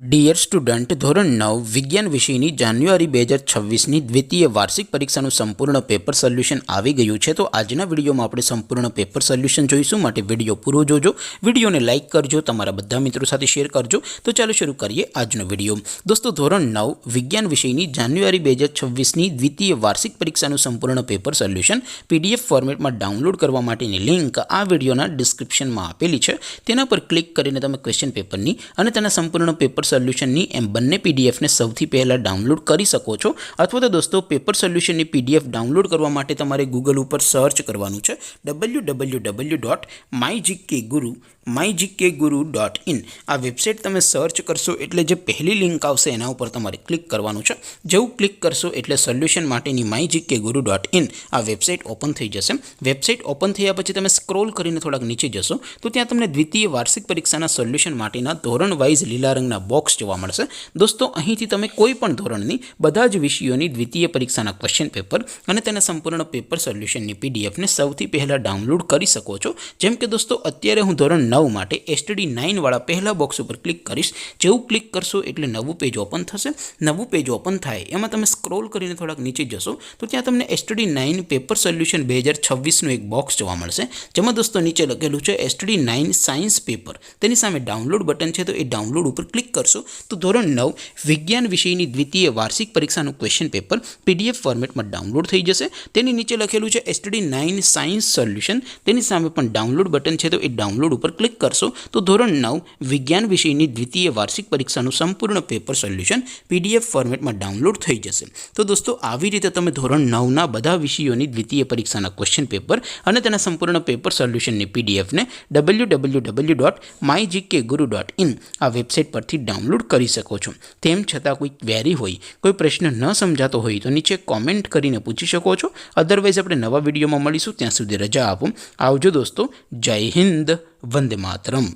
Dear student, ધોરણ 9 વિજ્ઞાન વિષયની જાન્યુઆરી 2026ની દ્વિતીય વાર્ષિક પરીક્ષાનું સંપૂર્ણ પેપર સોલ્યુશન આવી ગયું છે. તો આજના વિડીયોમાં આપણે સંપૂર્ણ પેપર સોલ્યુશન જોઈશું. માટે વિડીયો પૂરો જોજો, વિડીયોને લાઇક કરજો, તમારા બધા મિત્રો સાથે શેર કરજો. તો ચાલો શરૂ કરીએ આજનો વિડીયો. દોસ્તો, ધોરણ 9 વિજ્ઞાન વિષયની જાન્યુઆરી 2026ની દ્વિતીય વાર્ષિક પરીક્ષાનું સંપૂર્ણ પેપર સોલ્યુશન PDF ફોર્મેટમાં ડાઉનલોડ કરવા માટેની લિંક આ વિડીયોના ડિસ્ક્રિપ્શનમાં આપેલી છે. તેના પર ક્લિક કરીને તમે ક્વેશ્ચન પેપરની અને તેના સંપૂર્ણ પેપર સોલ્યુશનની એમ બંને PDFને સૌથી પહેલાં ડાઉનલોડ કરી શકો છો. અથવા તો દોસ્તો, પેપર સોલ્યુશનની PDF ડાઉનલોડ કરવા માટે તમારે ગૂગલ ઉપર સર્ચ કરવાનું છે www.mygkguru.in. આ વેબસાઇટ તમે સર્ચ કરશો એટલે જે પહેલી લિંક આવશે એના ઉપર તમારે ક્લિક કરવાનું છે. જેવું ક્લિક કરશો એટલે સોલ્યુશન માટેની mygkguru.in આ વેબસાઇટ ઓપન થઈ જશે. વેબસાઇટ ઓપન થયા પછી તમે સ્ક્રોલ કરીને થોડાક નીચે જશો તો ત્યાં તમને દ્વિતીય વાર્ષિક પરીક્ષાના સોલ્યુશન માટેના ધોરણ વાઇઝ લીલા રંગના બોક્સ જોવા મળશે. દોસ્તો, અહીંથી તમે કોઈ પણ ધોરણની બધા જ વિષયોની દ્વિતીય પરીક્ષાના ક્વેશ્ચન પેપર અને તેના સંપૂર્ણ પેપર સોલ્યુશનની PDFને સૌથી પહેલાં ડાઉનલોડ કરી શકો છો. જેમ કે દોસ્તો, અત્યારે હું ધોરણ 9 માટે STD 9 વાળા પહેલા બોક્સ ઉપર ક્લિક કરીશ. જેવું ક્લિક કરશો એટલે નવું પેજ ઓપન થશે. નવું પેજ ઓપન થાય એમાં તમે સ્ક્રોલ કરીને થોડાક નીચે જશો તો ત્યાં તમને STD 9 પેપર સોલ્યુશન 2026નું એક બોક્સ જોવા મળશે. જેમાં દોસ્તો નીચે લખેલું છે STD 9 સાયન્સ પેપર. તેની સામે ડાઉનલોડ બટન છે, તો એ ડાઉનલોડ ઉપર ક્લિક કરશો તો ધોરણ 9 વિજ્ઞાન વિષયની દ્વિતીય વાર્ષિક પરીક્ષાનું ક્વેશ્ચન પેપર PDF ફોર્મેટમાં ડાઉનલોડ થઈ જશે. તેની નીચે લખેલું છે STD 9 સાયન્સ સોલ્યુશન. તેની સામે પણ ડાઉનલોડ બટન છે, તો એ ડાઉનલોડ ઉપર ક્લિક કરશો તો ધોરણ 9 વિજ્ઞાન વિષયની દ્વિતીય વાર્ષિક પરીક્ષાનું સંપૂર્ણ પેપર સોલ્યુશન PDF ફોર્મેટમાં ડાઉનલોડ થઈ જશે. તો દોસ્તો, આવી રીતે તમે ધોરણ 9ના બધા વિષયોની દ્વિતીય પરીક્ષાના ક્વેશ્ચન પેપર અને તેના સંપૂર્ણ પેપર સોલ્યુશનની PDFને www.mygkguru.in આ વેબસાઇટ પરથી ડાઉનલોડ કરી શકો છો. તેમ છતાં કોઈ ક્વેરી હોય, કોઈ પ્રશ્ન ન સમજાતો હોય તો નીચે કોમેન્ટ કરીને પૂછી શકો છો. અદરવાઇઝ આપણે નવા વિડીયોમાં મળીશું. ત્યાં સુધી રજા આપો. આવજો દોસ્તો. જય હિન્દ. વંદે માતરમ.